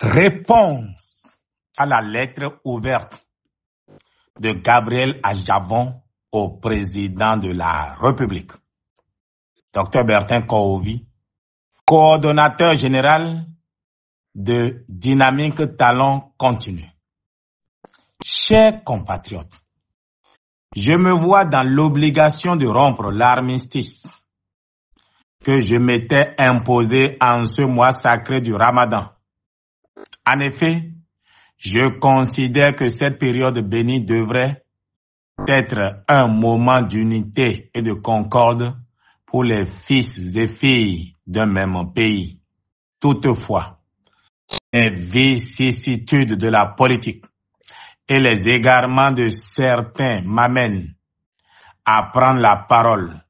Réponse à la lettre ouverte de Gabriel Adjavon au président de la République. Dr Bertin Kouovi, coordonnateur général de Dynamique Talent Continu. Chers compatriotes, je me vois dans l'obligation de rompre l'armistice que je m'étais imposé en ce mois sacré du Ramadan. En effet, je considère que cette période bénie devrait être un moment d'unité et de concorde pour les fils et filles d'un même pays. Toutefois, les vicissitudes de la politique et les égarements de certains m'amènent à prendre la parole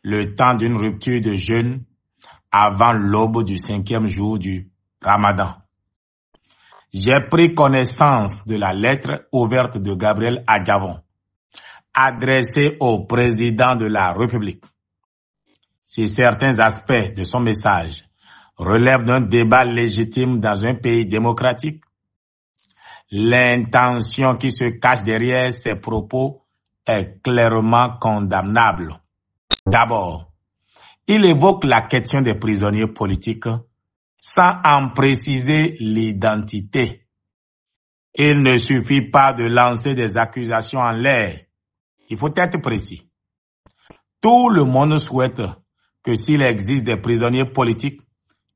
le temps d'une rupture de jeûne avant l'aube du 5e jour du Ramadan. J'ai pris connaissance de la lettre ouverte de Gabriel Adjavon, adressée au président de la République. Si certains aspects de son message relèvent d'un débat légitime dans un pays démocratique, l'intention qui se cache derrière ces propos est clairement condamnable. D'abord, il évoque la question des prisonniers politiques sans en préciser l'identité. Il ne suffit pas de lancer des accusations en l'air. Il faut être précis. Tout le monde souhaite que s'il existe des prisonniers politiques,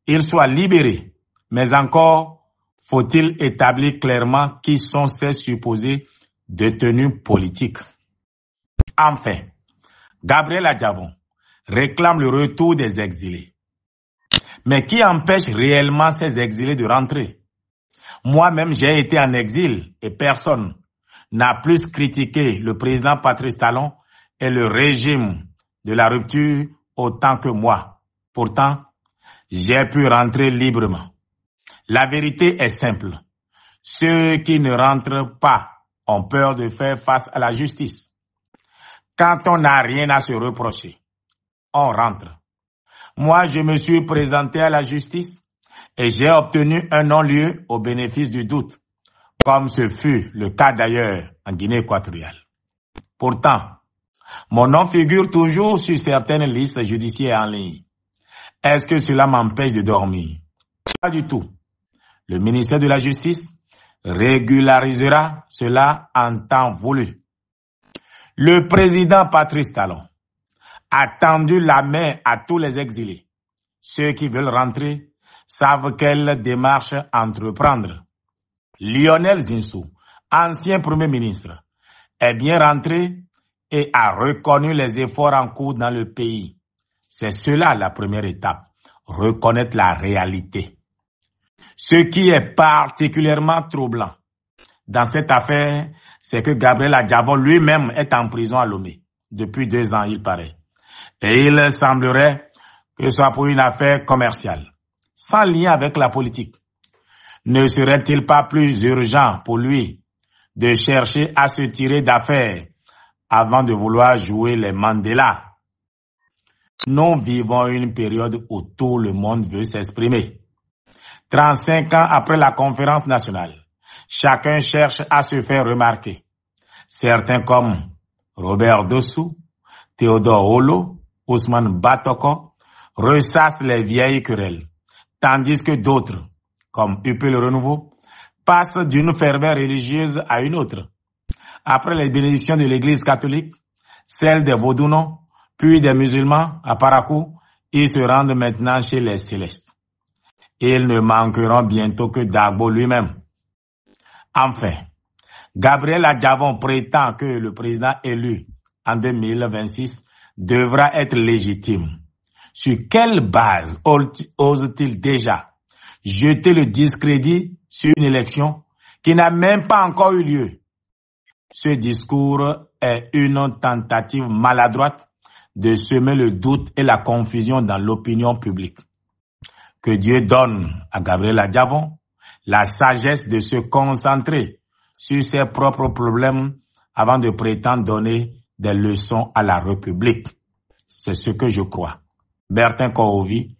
ils soient libérés. Mais encore, faut-il établir clairement qui sont ces supposés détenus politiques. Enfin, Gabriel Adjavon réclame le retour des exilés. Mais qui empêche réellement ces exilés de rentrer? Moi-même, j'ai été en exil et personne n'a plus critiqué le président Patrice Talon et le régime de la rupture autant que moi. Pourtant, j'ai pu rentrer librement. La vérité est simple. Ceux qui ne rentrent pas ont peur de faire face à la justice. Quand on n'a rien à se reprocher, on rentre. Moi, je me suis présenté à la justice et j'ai obtenu un non-lieu au bénéfice du doute, comme ce fut le cas d'ailleurs en Guinée équatoriale. Pourtant, mon nom figure toujours sur certaines listes judiciaires en ligne. Est-ce que cela m'empêche de dormir? Pas du tout. Le ministère de la Justice régularisera cela en temps voulu. Le président Patrice Talon a tendu la main à tous les exilés. Ceux qui veulent rentrer savent quelle démarche entreprendre. Lionel Zinsou, ancien Premier ministre, est bien rentré et a reconnu les efforts en cours dans le pays. C'est cela la première étape, reconnaître la réalité. Ce qui est particulièrement troublant dans cette affaire, c'est que Gabriel Adjavon lui-même est en prison à Lomé. Depuis 2 ans, il paraît. Et il semblerait que ce soit pour une affaire commerciale, sans lien avec la politique. Ne serait-il pas plus urgent pour lui de chercher à se tirer d'affaire avant de vouloir jouer les Mandela? Nous vivons une période où tout le monde veut s'exprimer. 35 ans après la conférence nationale, chacun cherche à se faire remarquer. Certains comme Robert Dossou, Théodore Holo, Ousmane Batoko, ressassent les vieilles querelles, tandis que d'autres, comme UP Le Renouveau, passent d'une ferveur religieuse à une autre. Après les bénédictions de l'Église catholique, celles des Vaudounos, puis des musulmans à Parakou, ils se rendent maintenant chez les Célestes. Ils ne manqueront bientôt que Dagbo lui-même. Enfin, Gabriel Adjavon prétend que le président élu en 2026 devra être légitime. Sur quelle base ose-t-il déjà jeter le discrédit sur une élection qui n'a même pas encore eu lieu? Ce discours est une tentative maladroite de semer le doute et la confusion dans l'opinion publique. Que Dieu donne à Gabriel Adjavon la sagesse de se concentrer sur ses propres problèmes avant de prétendre donner des leçons à la République. C'est ce que je crois. Bertin Kouovi,